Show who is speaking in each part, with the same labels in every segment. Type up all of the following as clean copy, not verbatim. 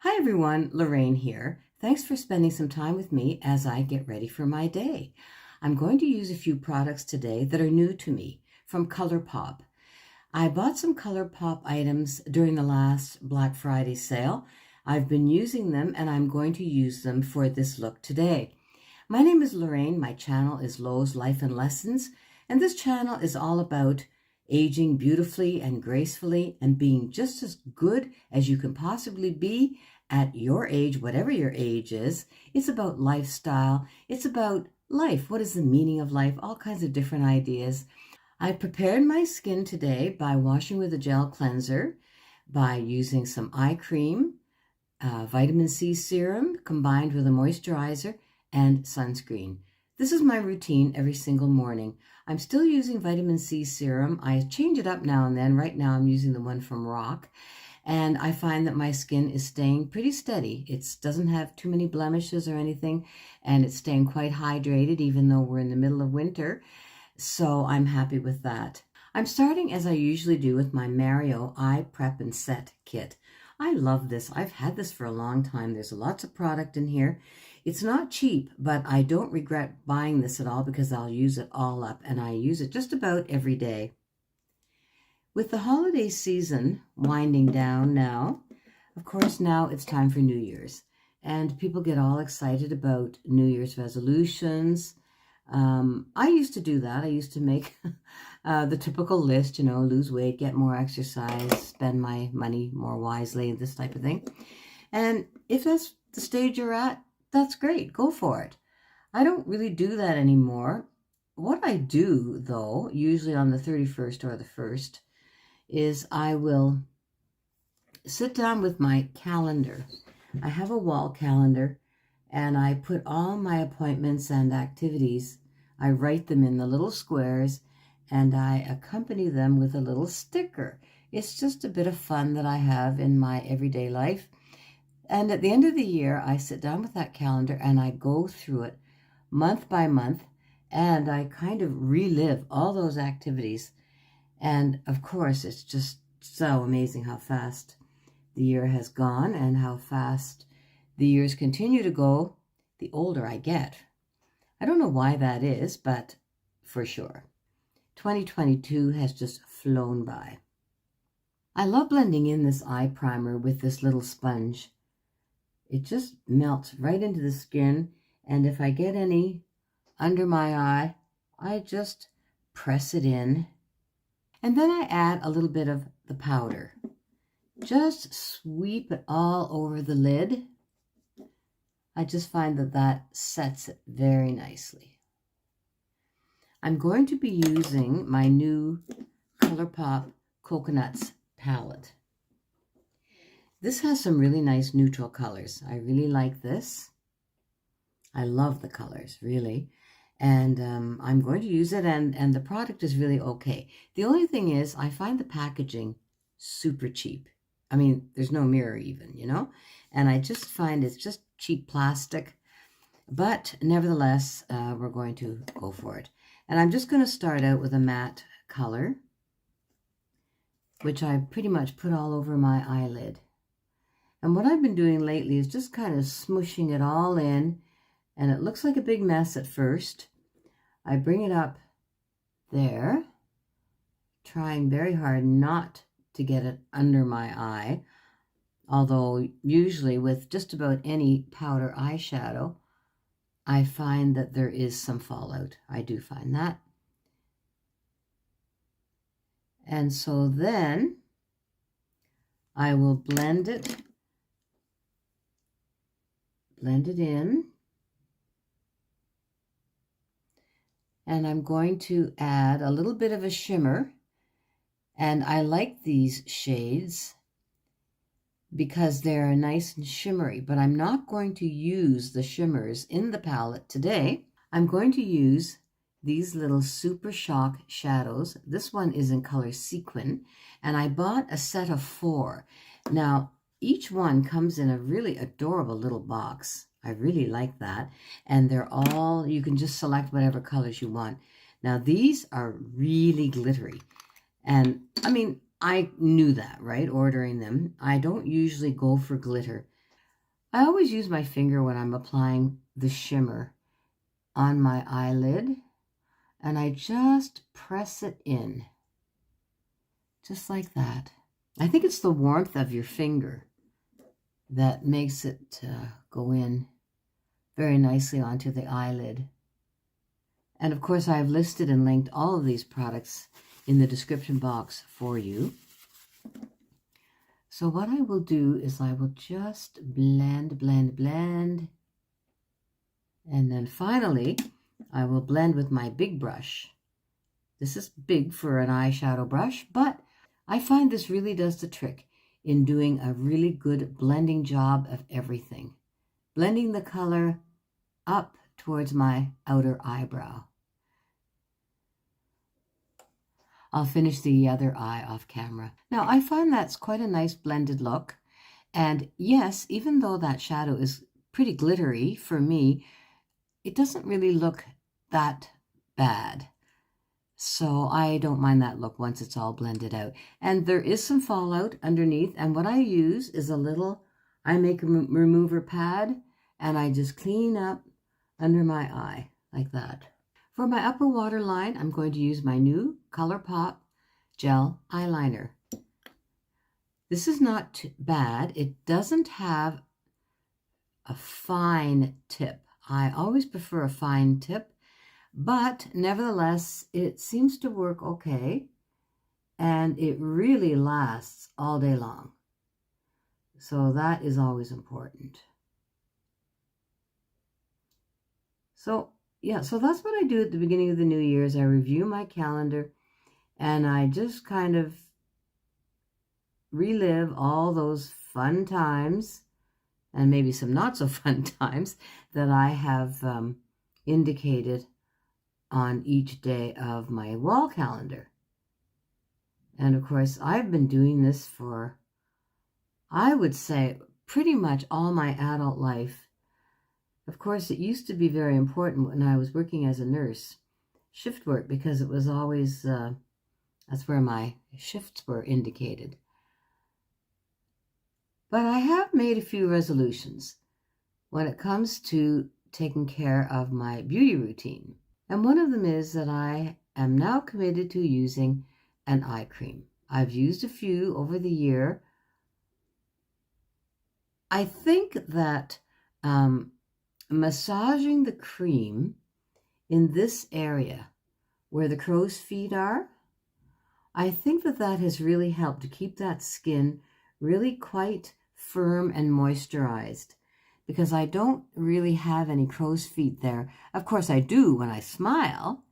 Speaker 1: Hi everyone, Lorraine here. Thanks for spending some time with me as I get ready for my day. I'm going to use a few products today that are new to me from ColourPop. I bought some ColourPop items during the last Black Friday sale. I've been using them and I'm going to use them for this look today. My name is Lorraine. My channel is Lo's Life and Lessons, and this channel is all about aging beautifully and gracefully and being just as good as you can possibly be at your age, whatever your age is. It's about lifestyle. It's about life. What is the meaning of life? All kinds of different ideas. I prepared my skin today by washing with a gel cleanser, by using some eye cream, vitamin C serum combined with a moisturizer, and sunscreen. This is my routine every single morning. I'm still using vitamin C serum. I change it up now and then. Right now I'm using the one from Rock. And I find that my skin is staying pretty steady. It doesn't have too many blemishes or anything, and it's staying quite hydrated even though we're in the middle of winter. So I'm happy with that. I'm starting as I usually do with my Mario Eye Prep and Set kit. I love this. I've had this for a long time. There's lots of product in here. It's not cheap, but I don't regret buying this at all because I'll use it all up, and I use it just about every day. With the holiday season winding down now, of course, now it's time for New Year's. And people get all excited about New Year's resolutions. I used to do that. I used to make the typical list, lose weight, get more exercise, spend my money more wisely, this type of thing. And if that's the stage you're at, that's great. Go for it. I don't really do that anymore. What I do, though, usually on the 31st or the 1st, is I will sit down with my calendar. I have a wall calendar, and I put all my appointments and activities, I write them in the little squares, and I accompany them with a little sticker. It's just a bit of fun that I have in my everyday life. And at the end of the year, I sit down with that calendar and I go through it month by month, and I kind of relive all those activities. And of course, it's just so amazing how fast the year has gone and how fast the years continue to go the older I get. I don't know why that is, but for sure. 2022 has just flown by. I love blending in this eye primer with this little sponge. It just melts right into the skin, and if I get any under my eye, I just press it in. And then I add a little bit of the powder. Just sweep it all over the lid. I just find that that sets it very nicely. I'm going to be using my new ColourPop Coconuts palette. This has some really nice neutral colors. I really like this. I love the colors, really. And I'm going to use it, and the product is really okay. The only thing is I find the packaging super cheap. I mean, there's no mirror even, and I just find it's just cheap plastic. But nevertheless, we're going to go for it. And I'm just going to start out with a matte color, which I pretty much put all over my eyelid. And what I've been doing lately is just kind of smushing it all in, and it looks like a big mess at first. I bring it up there, trying very hard not to get it under my eye, although usually with just about any powder eyeshadow, I find that there is some fallout. I do find that. And so then I will blend it in. And I'm going to add a little bit of a shimmer. And I like these shades because they're nice and shimmery, but I'm not going to use the shimmers in the palette today. I'm going to use these little Super Shock shadows. This one is in color Sequin, and I bought a set of 4. Now, each one comes in a really adorable little box. I really like that. And they're all, you can just select whatever colors you want. Now, these are really glittery. And I mean, I knew that, right? Ordering them. I don't usually go for glitter. I always use my finger when I'm applying the shimmer on my eyelid, and I just press it in, just like that. I think it's the warmth of your finger that makes it go in very nicely onto the eyelid. And of course, I've listed and linked all of these products in the description box for you. So what I will do is I will just blend, blend, blend. And then finally, I will blend with my big brush. This is big for an eyeshadow brush, but I find this really does the trick in doing a really good blending job of everything. Blending the color up towards my outer eyebrow. I'll finish the other eye off camera. Now, I find that's quite a nice blended look. And yes, even though that shadow is pretty glittery for me, it doesn't really look that bad. So I don't mind that look once it's all blended out. And there is some fallout underneath. And what I use is a little eye makeup remover pad. And I just clean up under my eye like that. For my upper waterline, I'm going to use my new ColourPop gel eyeliner. This is not bad. It doesn't have a fine tip. I always prefer a fine tip, but nevertheless, it seems to work okay, and it really lasts all day long. So that is always important. So yeah, so that's what I do at the beginning of the new year is I review my calendar and I just kind of relive all those fun times and maybe some not so fun times that I have indicated on each day of my wall calendar. And of course, I've been doing this for, I would say, pretty much all my adult life. Of course, it used to be very important when I was working as a nurse, shift work, because it was always, that's where my shifts were indicated. But I have made a few resolutions when it comes to taking care of my beauty routine. And one of them is that I am now committed to using an eye cream. I've used a few over the year. I think that massaging the cream in this area where the crow's feet are, I think that that has really helped to keep that skin really quite firm and moisturized, because I don't really have any crow's feet there. Of course I do when I smile.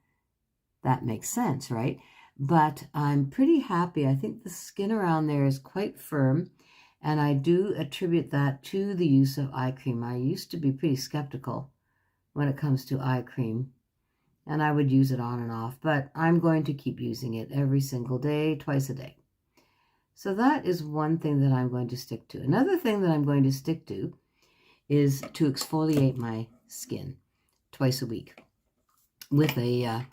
Speaker 1: That makes sense, right? But I'm pretty happy. I think the skin around there is quite firm, and I do attribute that to the use of eye cream. I used to be pretty skeptical when it comes to eye cream, and I would use it on and off, but I'm going to keep using it every single day, twice a day. So that is one thing that I'm going to stick to. Another thing that I'm going to stick to is to exfoliate my skin twice a week with a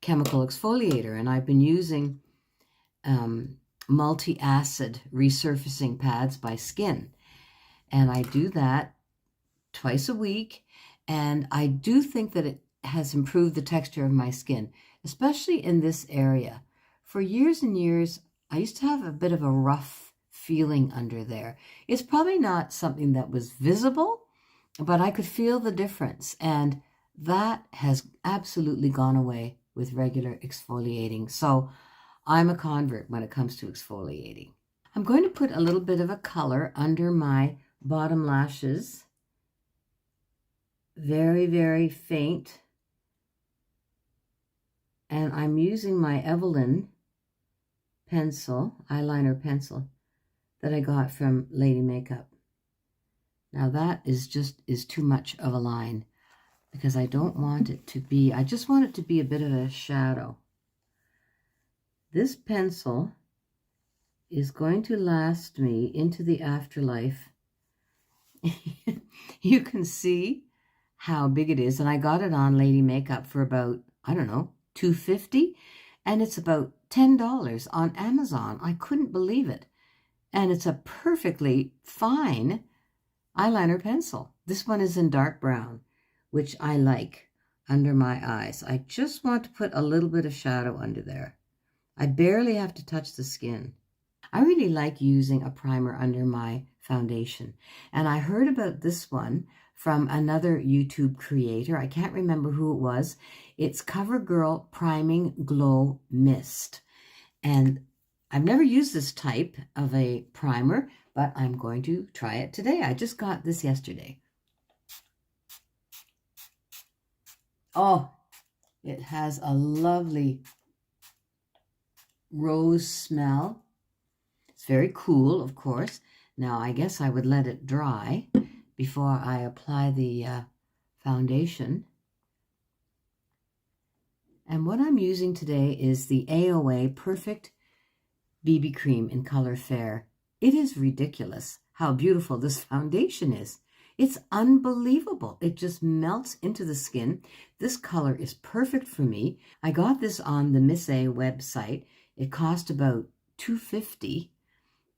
Speaker 1: chemical exfoliator. And I've been using multi-acid resurfacing pads by Skin. And I do that twice a week. And I do think that it has improved the texture of my skin, especially in this area. For years and years, I used to have a bit of a rough feeling under there. It's probably not something that was visible, but I could feel the difference. And that has absolutely gone away with regular exfoliating. So I'm a convert when it comes to exfoliating. I'm going to put a little bit of a color under my bottom lashes. Very, very faint. And I'm using my Evelyn pencil, eyeliner pencil, that I got from Lady Makeup. Now that is too much of a line, because I don't want it to be, I just want it to be a bit of a shadow. This pencil is going to last me into the afterlife. You can see how big it is, and I got it on Lady Makeup for about, I don't know, $2.50, and it's about $10 on Amazon. I couldn't believe it. And it's a perfectly fine eyeliner pencil. This one is in dark brown, which I like under my eyes. I just want to put a little bit of shadow under there. I barely have to touch the skin. I really like using a primer under my foundation. And I heard about this one from another YouTube creator. I can't remember who it was. It's CoverGirl Priming Glow Mist. And I've never used this type of a primer, but I'm going to try it today. I just got this yesterday. Oh, it has a lovely rose smell. It's very cool, of course. Now, I guess I would let it dry before I apply the foundation. And what I'm using today is the AOA Perfect BB Cream in color Fair. It is ridiculous how beautiful this foundation is. It's unbelievable. It just melts into the skin. This color is perfect for me. I got this on the Miss A website. It cost about $2.50,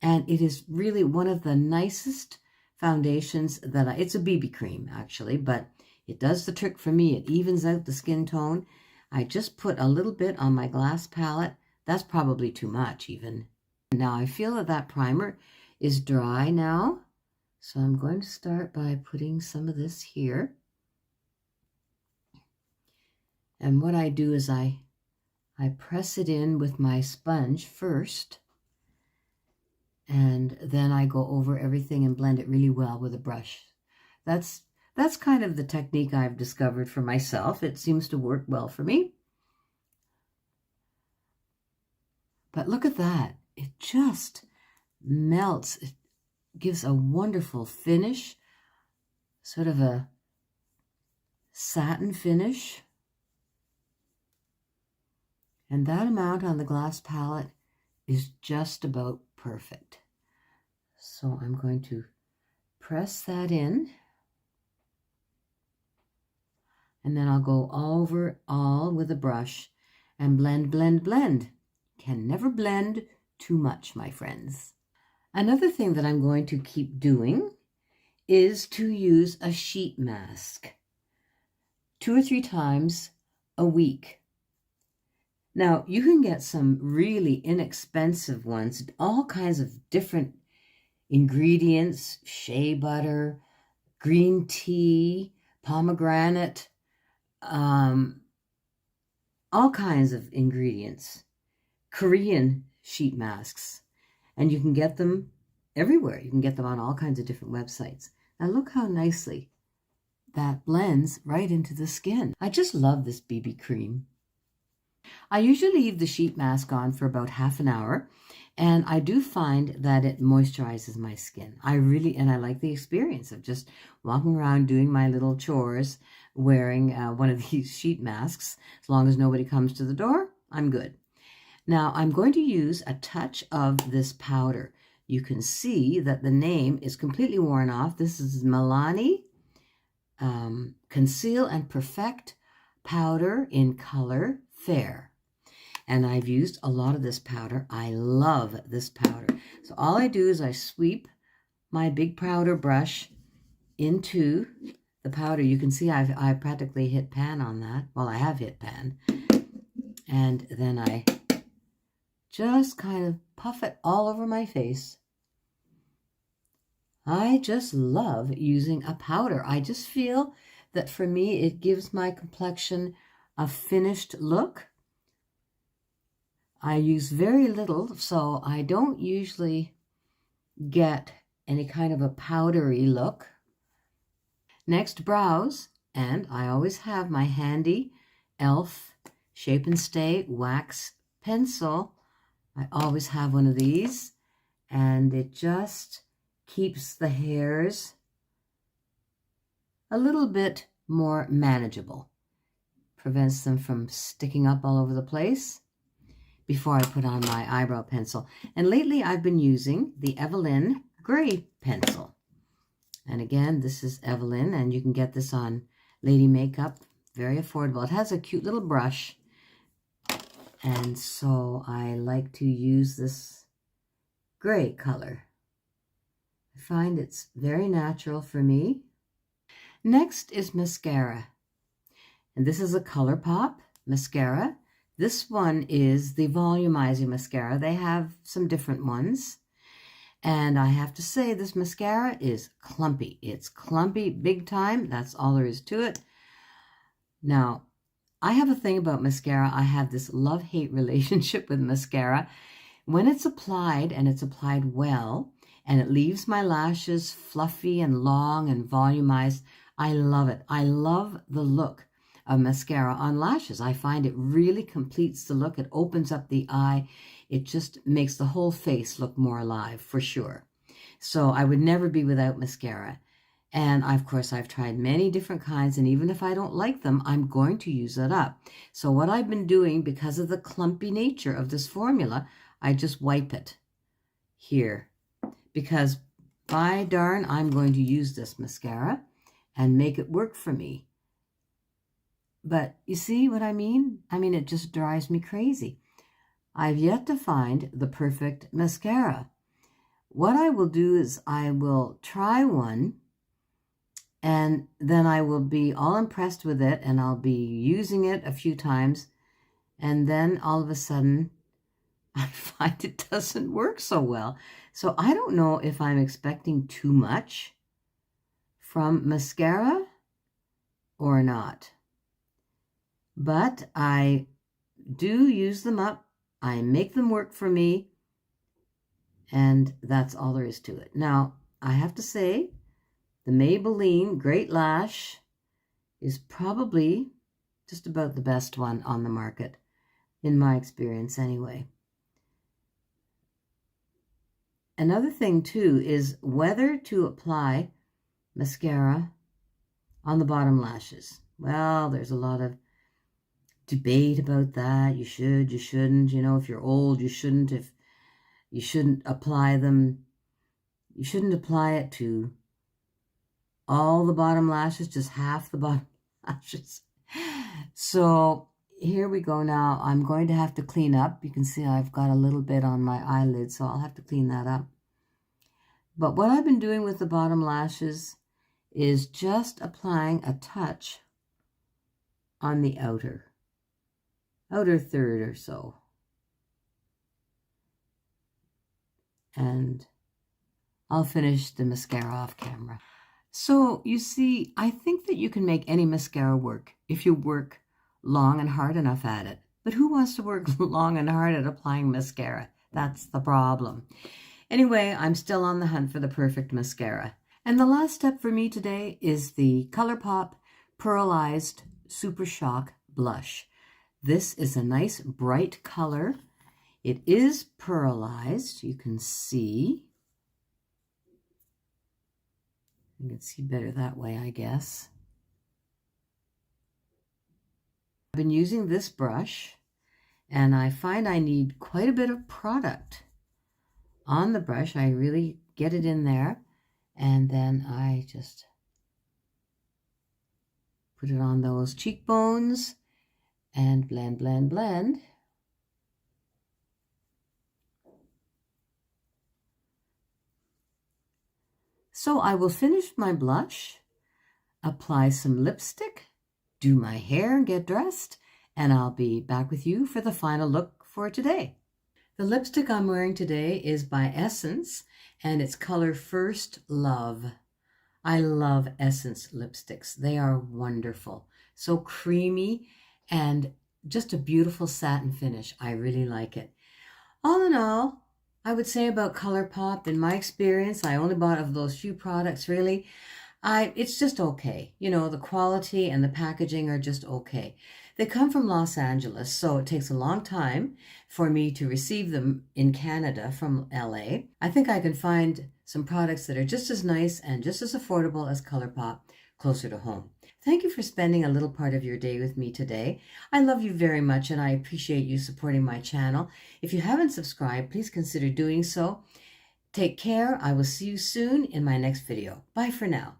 Speaker 1: and it is really one of the nicest foundations that it's a BB cream actually, but it does the trick for me. It evens out the skin tone. I just put a little bit on my glass palette. That's probably too much even. Now I feel that that primer is dry now. So I'm going to start by putting some of this here. And what I do is I press it in with my sponge first. And then I go over everything and blend it really well with a brush. That's kind of the technique I've discovered for myself. It seems to work well for me. But look at that. It just melts. It gives a wonderful finish, sort of a satin finish. And that amount on the glass palette is just about perfect. So I'm going to press that in. And then I'll go over all with a brush and blend, blend, blend. Can never blend too much, my friends. Another thing that I'm going to keep doing is to use a sheet mask 2 or 3 times a week. Now, you can get some really inexpensive ones, all kinds of different ingredients, shea butter, green tea, pomegranate, all kinds of ingredients, Korean sheet masks, and you can get them everywhere. You can get them on all kinds of different websites. Now look how nicely that blends right into the skin. I just love this BB cream. I usually leave the sheet mask on for about half an hour, and I do find that it moisturizes my skin. I like the experience of just walking around doing my little chores wearing one of these sheet masks. As long as nobody comes to the door, I'm good. Now I'm going to use a touch of this powder. You can see that the name is completely worn off. This is Milani Conceal and Perfect Powder in Color Fair. And I've used a lot of this powder. I love this powder. So all I do is I sweep my big powder brush into the powder. You can see I practically hit pan on that. Well, I have hit pan. And then I just kind of puff it all over my face. I just love using a powder. I just feel that for me, it gives my complexion a finished look. I use very little, so I don't usually get any kind of a powdery look. Next, brows, and I always have my handy e.l.f. Shape and Stay wax pencil. I always have one of these, and it just keeps the hairs a little bit more manageable. Prevents them from sticking up all over the place before I put on my eyebrow pencil. And lately I've been using the Evelyn Gray pencil. And again, this is Evelyn, and you can get this on Lady Makeup. Very affordable. It has a cute little brush. And so I like to use this gray color. I find it's very natural for me. Next is mascara. And this is a ColourPop mascara. This one is the volumizing mascara. They have some different ones. And I have to say, this mascara is clumpy. It's clumpy big time. That's all there is to it. Now, I have a thing about mascara. I have this love-hate relationship with mascara. When it's applied, and it's applied well, and it leaves my lashes fluffy and long and volumized, I love it. I love the look of mascara on lashes. I find it really completes the look. It opens up the eye. It just makes the whole face look more alive, for sure. So I would never be without mascara. And of course, I've tried many different kinds, and even if I don't like them, I'm going to use it up. So what I've been doing, because of the clumpy nature of this formula, I just wipe it here. Because by darn, I'm going to use this mascara and make it work for me. But you see what I mean? I mean, it just drives me crazy. I've yet to find the perfect mascara. What I will do is I will try one, and then I will be all impressed with it, and I'll be using it a few times, and then all of a sudden, I find it doesn't work so well. So I don't know if I'm expecting too much from mascara or not. But I do use them up. I make them work for me. And that's all there is to it. Now, I have to say, the Maybelline Great Lash is probably just about the best one on the market, in my experience anyway. Another thing, too, is whether to apply mascara on the bottom lashes. Well, there's a lot of debate about that. You should, you shouldn't. You know, if you're old, you shouldn't. If you shouldn't apply them, you shouldn't apply it to all the bottom lashes, just half the bottom lashes. So here we go now. I'm going to have to clean up. You can see I've got a little bit on my eyelid, so I'll have to clean that up. But what I've been doing with the bottom lashes is just applying a touch on the outer third or so. And I'll finish the mascara off camera. So you see, I think that you can make any mascara work if you work long and hard enough at it. But who wants to work long and hard at applying mascara? That's the problem. Anyway, I'm still on the hunt for the perfect mascara. And the last step for me today is the ColourPop Pearlized Super Shock Blush. This is a nice bright color. It is pearlized, you can see. You can see better that way, I guess. I've been using this brush, and I find I need quite a bit of product on the brush. I really get it in there, and then I just put it on those cheekbones and blend, blend, blend. So I will finish my blush, apply some lipstick, do my hair and get dressed, and I'll be back with you for the final look for today. The lipstick I'm wearing today is by Essence, and it's color First Love. I love Essence lipsticks. They are wonderful. So creamy and just a beautiful satin finish. I really like it. All in all, I would say about ColourPop, in my experience, I only bought of those few products really. It's just okay. You know, the quality and the packaging are just okay. They come from Los Angeles, so it takes a long time for me to receive them in Canada from LA. I think I can find some products that are just as nice and just as affordable as ColourPop closer to home. Thank you for spending a little part of your day with me today. I love you very much, and I appreciate you supporting my channel. If you haven't subscribed, please consider doing so. Take care. I will see you soon in my next video. Bye for now.